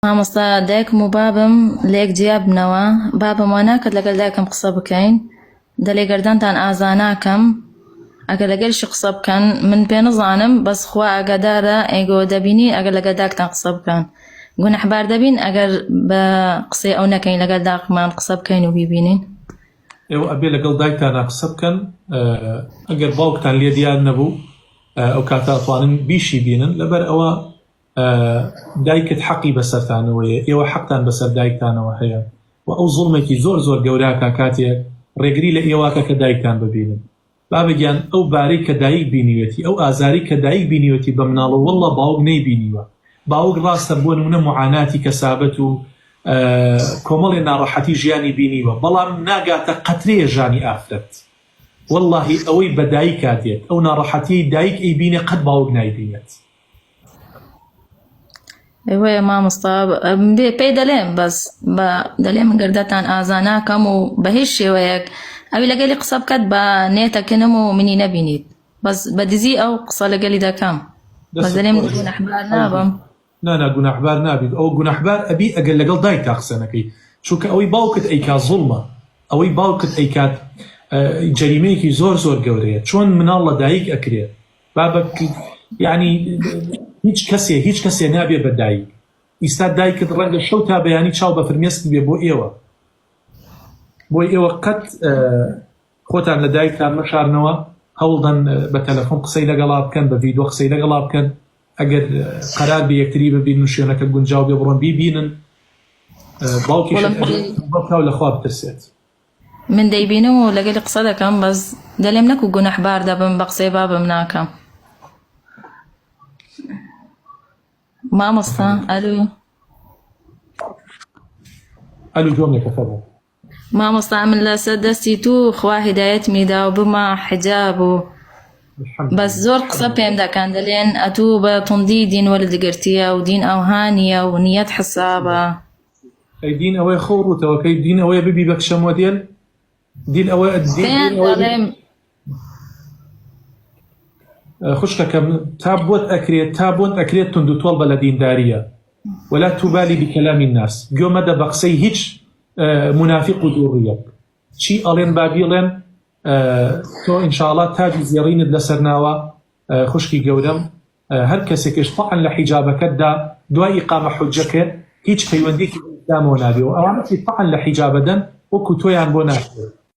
مامۆستا دایکم و بابم لە یەک جیا بنەوە. بابم وا ناکات لەگەڵ دایکم قسە بکەین، دەڵێ گەردەنتان ئازا ناکەم، ئەگەر لەگەڵیشی قسە بکەن من پێ نەزانم، بەس خوا ئاگادارە ئەیگۆ دەبینی ئەگەر لەگەڵ داکتان قسە بکەن گونەحبار دەبین ئەگەر بە قسەی ئەو نەکەین لەگەڵ داقمان قسە بکەین و بیبینین. ئێوە ئەبێ لەگەڵ دایکتانە قسە بکەن، ئەگەر باوکتان لێ دیار نەبوو ئەو کاتە ئەتوانن بیشی بینن، لەبەر ئەوە دایکت حەقی بەسەرتانەوەیە، ئێوە حەقتان بەسەر دایکتانەوە هەیە و ئەو زوڵمێکی زۆر زۆر گەوراکە کاتێک ڕێگری لە ئێواکە کە دایکتان ببینن. بابگیان ئەو بارەی کە دایک بینیوەتی، ئەو ئازاری کە دایک بینیوەتی بە مناڵە وەڵڵە باوک نەیبینیوە. باوک ڕاستە بۆ نمونە معاناتی کەسابەت و کۆمەڵێ ناڕەحەتی ژیانی بینیوە، بەڵام ناگاتە قەترەیە ژانی ئافرەت. وەڵڵاهی ئەوەی بە دایک کاتێت ئەو ناڕەحەتیەی دایک ئەیبینێ قەت باوک نایبینێت. ئێوەیە مامۆستا پێی دەڵێم، بەس دەڵێم گەردەتان ئازا ناکەم و بە هیچ شێوەیەک ئەوی لەگەلی قسە بکات بە نێتەکەنم و منی نەبینیت، بەس بە دزی ئەو قسە لەگەلی دەکەم، بەس دەڵێم گونەحبار نابم. نانا گونەحبار نابیت، ئەو گونەحبار ئەبی ئەگەر لەگەڵ دایکتا قسە نەکەی، چونکە ئەوەی باوکت ئەیکات زوڵمە، ئەوەی باوکت ئەیکات جەریمەیەکی زۆر زۆر گەورەیە. چۆن مناڵ لە دایک ئەکرێت، یعنی هیچ کەسێ نابێ بە دایک. ئیستا دایکت ڕەنگە شەو تا بەیانی چاو بە فرمێسکی بێ بۆ ئێوە، بۆی ئێوە قەت خۆتان لە دایکتان مەشارنەوە، هەوڵدەن بە تەلەفۆن قسەی لەگەڵا بکەن، بە ڤیدۆ قسەی لەگەڵا بکەن، ئەگەر قەرار بە یەکتری ببین و شوێنەکە گونجاو بێ بڕۆن بیبینن، باوکیش بەکاو لەخوا بترسێت. من دەیبینم و لەگەلی قسە دەکەم، بەس دەڵێم نەکو گونەحبار دەبم بە قسەی بابم ناکەم. مامۆستا ئەلو جۆمێکە فەرموو. مامۆستا من لەسەر دەستی تو خوا هیدایەت میدا و بما حجاب و بەس زۆر قسە پێم دەکەن، دەڵێن ئەتوو بە توندی دین وەرزگرتیە و دین ئەوهانیە و نیەت حسابە. ئەی دین ئەوەی خەو ڕووتەوەکەی دین ئەوەیە ببی بە کشە مۆدێل، دین ئەوەیە خوشکەکەم تا بۆت ئەکرێت تونند و تۆڵ بە لە دینداریە، ولا توبالی بکەلامی الناس، گوێ مەدە بە قسەی هیچ منافق و دووڕیەک، چی ئەڵێن با بیڵێن، تۆ ئینشاءڵڵا تاجی زێڕینت لەسەر ناوە. خوشکی گەورەم، هەر کەسێکش طعن لە حیجابەکەتدا دوای ئیقامە حوجەکە هیچ پەیوەندێکی ئیسلامەوە نابێ و ئەوانەی طعن لە حیجابەدەن وەکو تۆیان بۆ ناکرێت.